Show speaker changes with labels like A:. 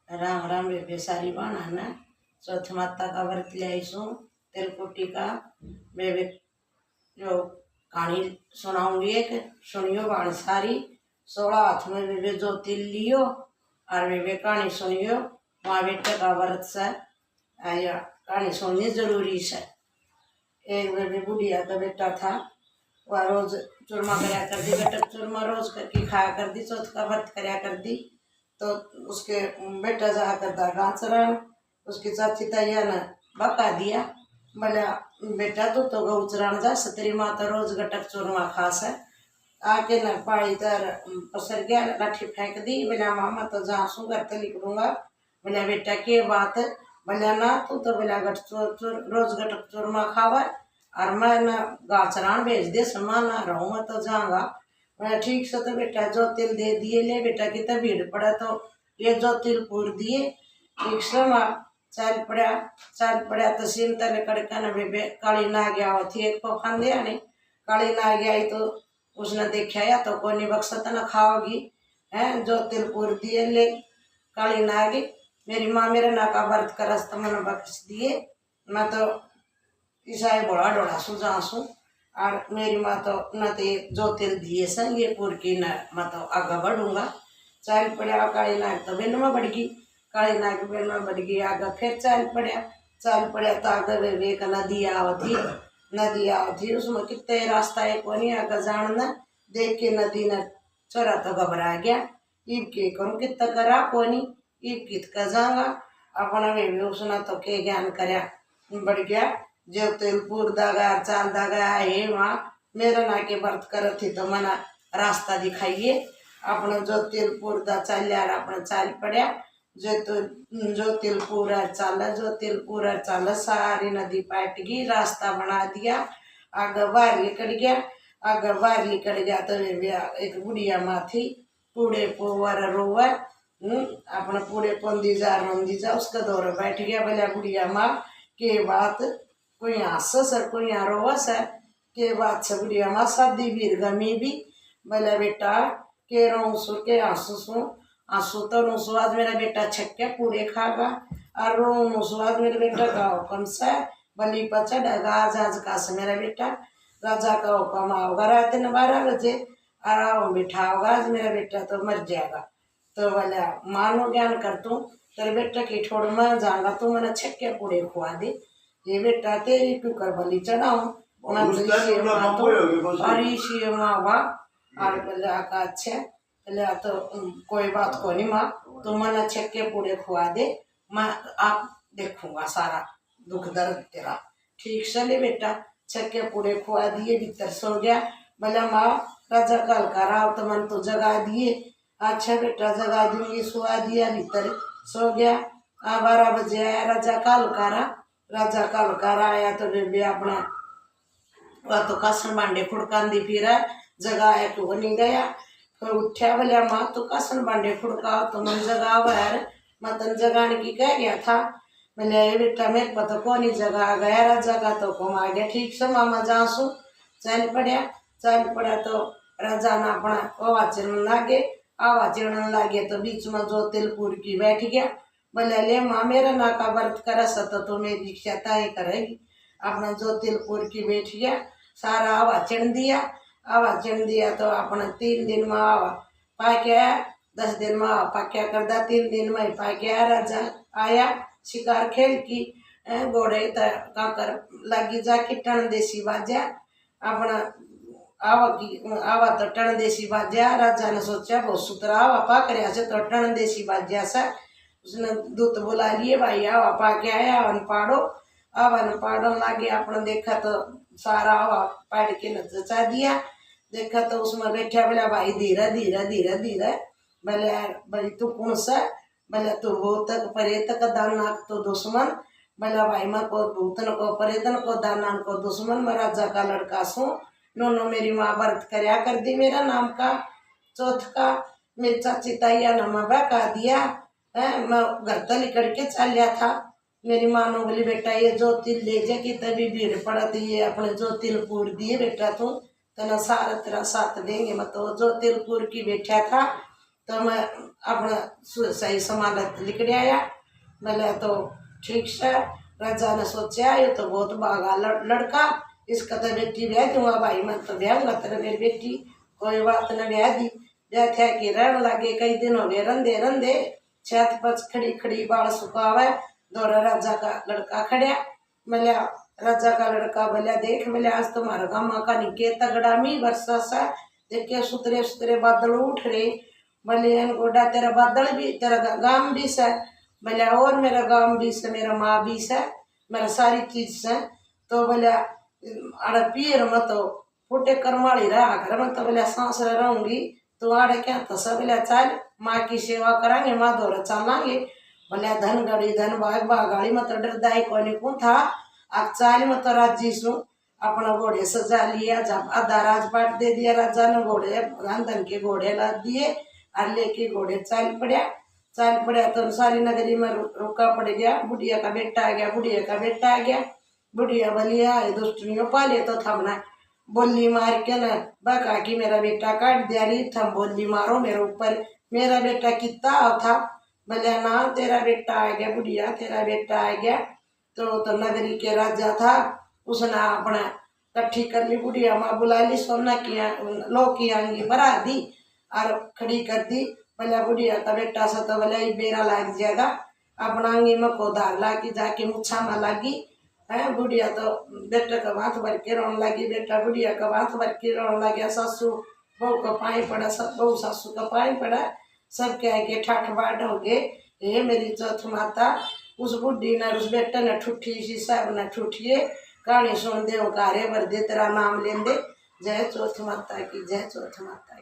A: राम राम बेबे सारी बाणा ना चौथ माता का व्रत लियाईसू तिलकुटी का बेबे जो कहानी सुनाऊंगी एक सुनियो बाण सारी 16 हाथ में बेबे जो तिल लियो और बेबे कहानी सुनियो माँ बेटे का व्रत से आया कहानी सुननी जरूरी से। एक बेबे बुढ़िया का बेटा था वह रोज चूरमा कराया कर दी बेटा चूरमा रोज करके खाया कर दी चौथ का व्रत कराया कर दी। तो उसके बेटा जा कर दा गाँचरण उसकी चाची तैया ने बका दिया बोला बेटा तू तो गौ चरान जा तेरी माँ तो रोज गटक चूरमा खास है आके न पाड़ी तर पसर गया लाठी फेंक दी बोला मामा तो जहाँ सू घर तो लिख दूंगा। बोला बेटा के बात बोला ना तू तो बोला रोज गटक चूरमा खावा और मैं न गाचरान भेज दे समान ना रहूँ मैं तो जाऊँगा। मैं ठीक से तो बेटा जो तिल दे दिए ले बेटा की तो भीड़ पड़ा तो ये जो तिल पूर दिए ठीक से माँ चल पड़ा तो सीन तले कड़का न बेबे काली ना गया थी एक को खान दिया नहीं काली ना गया तो उसने देखा या तो कोई बख्शत न खाओगी है जो तिल पूर दिए ले काली ना गई मेरी माँ मेरे ना का व्रत करस तो मैंने बख्श दिए मैं तो ईसाई बड़ा डोड़ा सू जा सू और मेरी माँ तो न तो जो तिल दिए सन ये पूर की न मैं तो आगे बढ़ूंगा। चल पड़ा काली नाग तो बेन में बढ़ गई काली नाग बेन में बढ़ गई आगे फिर चल पड़ा तो आगे वे एक नदी आवती उसमें कितने रास्ता है कोनी आगे जानना देख के नदी ने चोरा तो घबरा गया ईब के करूँ कितना करा कोनी ईब कित का जाऊंगा अपना वे उसने तो के ज्ञान करया बढ़ गया जो तिलपुर दागा चाल दागा हे माँ मेरा ना के व्रत कर थी तो मना रास्ता दिखाइए अपना जो तिलपुर दा चल अपना चाल पड़ा जो तिलपुर चाल सारी नदी पाट गई रास्ता बना दिया आगे बाहर निकल गया तो एक बुढ़िया माँ थी पूड़े पोवर रोवर अपना पूड़े पोंदी जा उसका दौर बैठ गया बोला बुढ़िया माँ के बात कोई हंस सर कोई रोवस है के बात से बुढ़िया माँ शादी भीर गमी भी बोला बेटा के रोसू के आंसू तो नुसु आज मेरा बेटा छक्के पूरे खागा और रो नुसु आज मेरा बेटा का हुक्म से बलि पचा डगा आज का से मेरा बेटा राजा का हुक्म आओगा रात 12 बजे और आओ बिठाओगा आज मेरा बेटा तो मर जाएगा। तो बोला मानो ज्ञान कर तू तेरे बेटा की ठोड़ में जाऊंगा तू मैंने छक्के पूरे खुआ दे ये बेटा तेरी क्यों कर बलि चढ़ाऊं और बोला का अच्छा बोले तो कोई बात को नहीं माँ तुम मन छक्के पूरे खुआ दे मैं आप देखूंगा सारा दुख दर्द तेरा ठीक से ले बेटा छक्के पूरे खुआ दिए भीतर सो गया। बोला माँ राजा कल का राव तो मन तो जगा दिए अच्छा बेटा जगा दूंगी सुआ दिया भीतर सो गया 12 बजे आया राजा काल का आया तो बेबे अपना वह तो कासन बांडे फुड़कांदी फिर जगाया तो नहीं गया फिर उठा बोला माँ तो कासन बांडे फुड़काओ तो मन जगाओ यार मतन जगाने की कह गया था मैंने बेटा मेरे को तो कौन ही जगा गया राजा का तो कम आ गया ठीक से मामा जासू चल पड़ा तो राजा ने अपना आवाज चिड़न लागे तो बीच में जो तिलपुर की बैठ गया बोले ले माँ मेरा ना का व्रत कर तो मेरी इच्छा तय करेगी अपना जो तिलपुर की बैठ गया सारा आवा चिड़ दिया तो अपना 3 दिन में आवा पाके आया 10 दिन में आवा पाक्या कर दा 3 दिन में पाके आया राजा आया शिकार खेल की घोड़े काकर लगी जाके टन देसी बाजा अपना आवा तो टन देसी बाजा राजा ने सोचा बहुत सुतरा आवा पाक रहा से तो टन देसी बाजा से उसने दूत बुला लिए भाई आवा पाके आया आवन पाड़ो लागे अपना देखा तो सारा आवा पाड़ के नचा दिया देखा तो उसमें बैठा बोला भाई धीरे बोले भाई तू कौन सा बोले तू भूतक परेतक दानाक तो दुश्मन बोला भाई मैं को भूतन को परेतन को दानान को दुश्मन मैं राजा का लड़का सू नोनो मेरी माँ व्रत करया कर दी मेरा नाम का चौथ का मेरी चाची ताइया ने मैं बका दिया है मैं घर तो निकल के चल गया था मेरी माँ ने बोली बेटा ये जो तिल ले जा कि तभी भीड़ पड़ा थी ये अपने जो तिल पूर दिए बेटा तू तना सारा तेरा साथ देंगे मैं तो जो तिलपुर की बैठा था तो मैं अपना सही सामान लिख आया। मैंने तो ठीक से राजा ने सोचा ये तो बहुत भागा लड़का, इसका तो बेटी ब्याह दूंगा भाई, मैं तो ब्याहूंगा तेरे मेरी बेटी। कोई बात न ब्याह दी। ब्याह थे कि रहन लगे, कई दिन हो गए रंधे रंधे, छत पर खड़ी खड़ी बाल सुखावे। दौरा राजा का लड़का खड़िया। मैंने राजा का लड़का बोलिया देख, मैंने आज तुम्हारा गामा का निके तगड़ा मी वर्षा सा देखे सुतरे सुतरे बादल उठ रहे। बोले गोडा तेरा बादल भी तेरा गाम भी से। बोले और मेरा गाम भी से, मेरा माँ भी से, मेरा सारी चीज से। तो बोले अरे पीर मत फूटे करमाड़ी रहा घर में, तो बोले सांस रहूंगी तो आड़े क्या तो सब बोले चल माँ की सेवा करांगे, माँ दौरा चलांगे। बोले धन गड़ी धन बाग बागाड़ी मत डर दाई कोनी को था। अब चाल मत राजी सु अपना घोड़े सजा लिया, जब आधा राजपाट दे दिया राजा ने, घोड़े धन के घोड़े ला दिए और लेके घोड़े चाल पड़ा तो सारी नगरी में रुका पड़ गया। बुढ़िया का बेटा आ गया, बुढ़िया का बेटा आ गया। बुढ़िया बलिया दुष्टनियों पाले तो थमना बोली मार के न बका कि मेरा बेटा काट दिया री, थम बोली मारो मेरे ऊपर, मेरा बेटा कितना था। बोले ना तेरा बेटा आ गया बुढ़िया, तेरा बेटा आ गया। तो नगरी के राजा था, उसने अपना कट्ठी कर ली, बुढ़िया माँ बुला ली, सोना की लो की आंगी भरा दी और खड़ी कर दी। बोला बुढ़िया का बेटा सा तो बोले बेरा लाग जाएगा, अपना आंगी में को धार लागी जाके मुच्छा में लागी है। बुढ़िया तो बेटे का हाथ भर के रोने लगी, बेटा बुढ़िया का हाथ भर के रोने लगे। सासू बहू का पानी पड़ा, सब बहू सासू का पानी पड़ा, सब कह के ठाठ बाट हो गए। हे मेरी चौथ माता, उस बुढ़ी ने उस बेटे ने ठुठी सी सब ने ठुठिए कहानी सुन दे, कारे भर दे तेरा नाम लेंदे। जय चौथ माता की, जय चौथ माता।